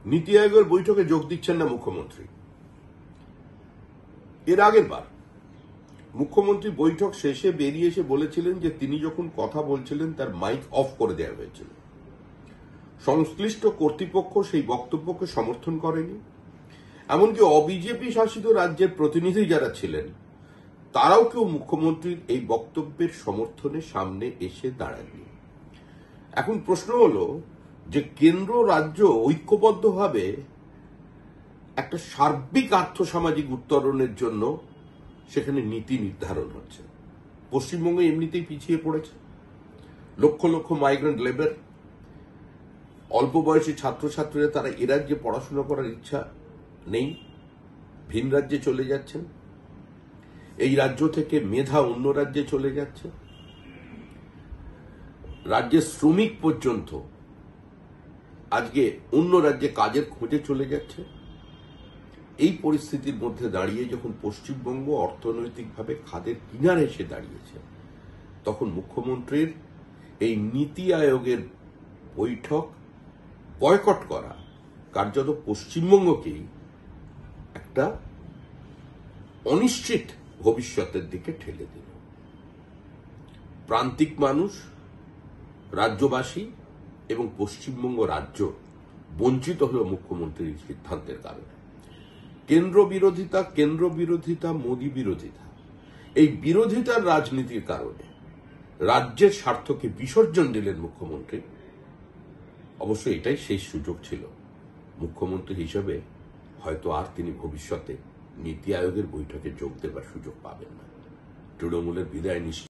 নীতি আয়োগের বৈঠকে যোগ দিচ্ছেন না মুখ্যমন্ত্রী। এর আগের বার মুখ্যমন্ত্রী বৈঠক শেষে বেরিয়ে এসে বলেছিলেন যে তিনি যখন কথা বলছিলেন তার মাইক অফ করে দেওয়া হয়েছিল। সংশ্লিষ্ট কর্তৃপক্ষ সেই বক্তব্যকে সমর্থন করেনি। এমনকি অবিজেপি শাসিত রাজ্যের প্রতিনিধি যারা ছিলেন তারাও কেউ মুখ্যমন্ত্রীর এই বক্তব্যের সমর্থনে সামনে এসে দাঁড়াননি। এখন প্রশ্ন হলো যে কেন্দ্র রাজ্য ঐক্যবদ্ধভাবে একটা সার্বিক আর্থসামাজিক উত্তরণের জন্য সেখানে নীতি নির্ধারণ হচ্ছে। পশ্চিমবঙ্গ এমনিতেই পিছিয়ে পড়েছে। লক্ষ লক্ষ মাইগ্রেন্ট লেবার, অল্প বয়সী ছাত্রছাত্রীরা তারা এ রাজ্যে পড়াশোনা করার ইচ্ছা নেই, ভিন রাজ্যে চলে যাচ্ছেন। এই রাজ্য থেকে মেধা অন্য রাজ্যে চলে যাচ্ছে। রাজ্যের শ্রমিক পর্যন্ত আজকে অন্য রাজ্যে কাজের খোঁজে চলে যাচ্ছে। এই পরিস্থিতির মধ্যে দাঁড়িয়ে যখন পশ্চিমবঙ্গ অর্থনৈতিকভাবে খাদের কিনারে এসে দাঁড়িয়েছে, তখন মুখ্যমন্ত্রীর এই নীতি আয়োগের বৈঠক বয়কট করা কার্যত পশ্চিমবঙ্গকেই একটা অনিশ্চিত ভবিষ্যতের দিকে ঠেলে দিল। প্রান্তিক মানুষ, রাজ্যবাসী এবং পশ্চিমবঙ্গ রাজ্য বঞ্চিত হল মুখ্যমন্ত্রীর সিদ্ধান্তের কারণে। কেন্দ্র বিরোধিতা, মোদী বিরোধিতা, এই বিরোধিতার রাজনীতির কারণে রাজ্যের স্বার্থকে বিসর্জন দিলেন মুখ্যমন্ত্রী। অবশ্য এটাই শেষ সুযোগ ছিল। মুখ্যমন্ত্রী হিসেবে হয়তো আর তিনি ভবিষ্যতে নীতি আয়োগের বৈঠকে যোগ দেবার সুযোগ পাবেন না। তৃণমূলের বিদায় নিশ্চিত।